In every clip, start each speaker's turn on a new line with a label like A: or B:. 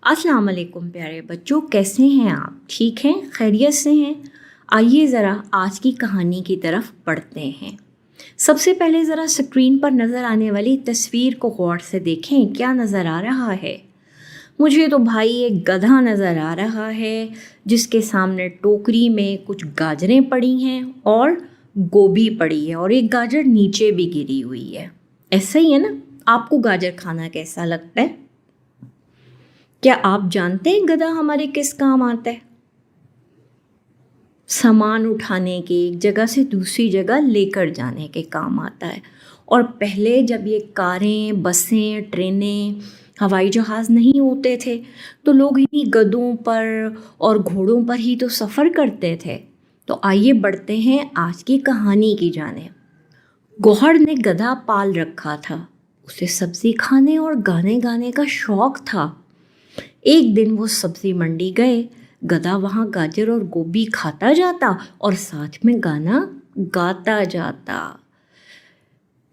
A: अस्सलाम वालेकुम प्यारे बच्चों, कैसे हैं आप? ठीक हैं? खैरियत से हैं? आइए ज़रा आज की कहानी की तरफ बढ़ते हैं। सबसे पहले ज़रा स्क्रीन पर नज़र आने वाली तस्वीर को गौर से देखें, क्या नज़र आ रहा है? मुझे तो भाई एक गधा नज़र आ रहा है जिसके सामने टोकरी में कुछ गाजरें पड़ी हैं और गोभी पड़ी है और एक गाजर नीचे भी गिरी हुई है। ऐसा ही है ना? आपको गाजर खाना कैसा लगता है? क्या आप जानते हैं गधा हमारे किस काम आता है? सामान उठाने के, एक जगह से दूसरी जगह लेकर जाने के काम आता है। और पहले जब ये कारें, बसें, ट्रेनें, हवाई जहाज़ नहीं होते थे तो लोग इन्हीं गधों पर और घोड़ों पर ही तो सफ़र करते थे। तो आइए बढ़ते हैं आज की कहानी की जानिब। गौहर ने गधा पाल रखा था। उसे सब्ज़ी खाने और गाने गाने का शौक़ था। एक दिन वो सब्ज़ी मंडी गए। गधा वहाँ गाजर और गोभी खाता जाता और साथ में गाना गाता जाता।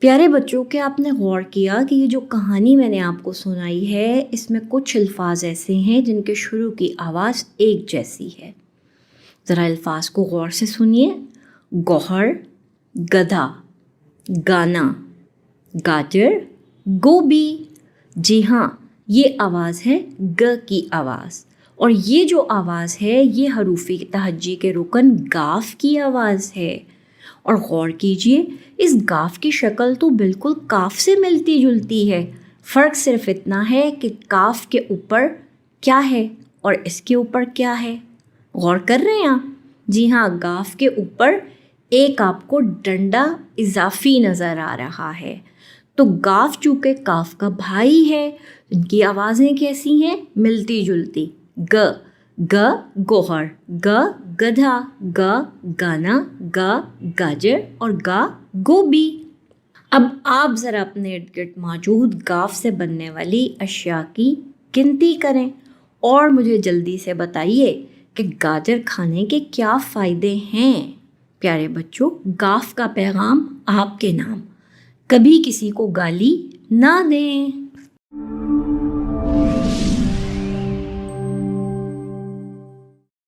A: प्यारे बच्चों, क्या आपने गौर किया कि ये जो कहानी मैंने आपको सुनाई है इसमें कुछ अल्फाज ऐसे हैं जिनके शुरू की आवाज़ एक जैसी है। ज़रा अल्फाज को गौर से सुनिए। गौहर, गधा, गाना, गाजर, गोभी। जी हाँ, ये आवाज़ है ग की आवाज़। और ये जो आवाज़ है ये हरूफी तहज्जी के रुकन गाफ की आवाज़ है। और गौर कीजिए, इस गाफ की शक्ल तो बिल्कुल काफ से मिलती जुलती है। फ़र्क सिर्फ इतना है कि काफ के ऊपर क्या है और इसके ऊपर क्या है। गौर कर रहे हैं आप? जी हाँ, गाफ के ऊपर एक आपको डंडा इजाफी नज़र आ रहा है। तो गाफ चूँकि काफ का भाई है, इनकी आवाज़ें कैसी हैं? मिलती जुलती। ग गोहर, ग गधा, ग गाना, ग गाजर और ग गोभी। अब आप ज़रा अपने इर्द गिर्द मौजूद गाफ से बनने वाली अशिया की गिनती करें और मुझे जल्दी से बताइए कि गाजर खाने के क्या फ़ायदे हैं। प्यारे बच्चों, गाफ का पैगाम आपके नाम। कभी किसी को गाली ना दें।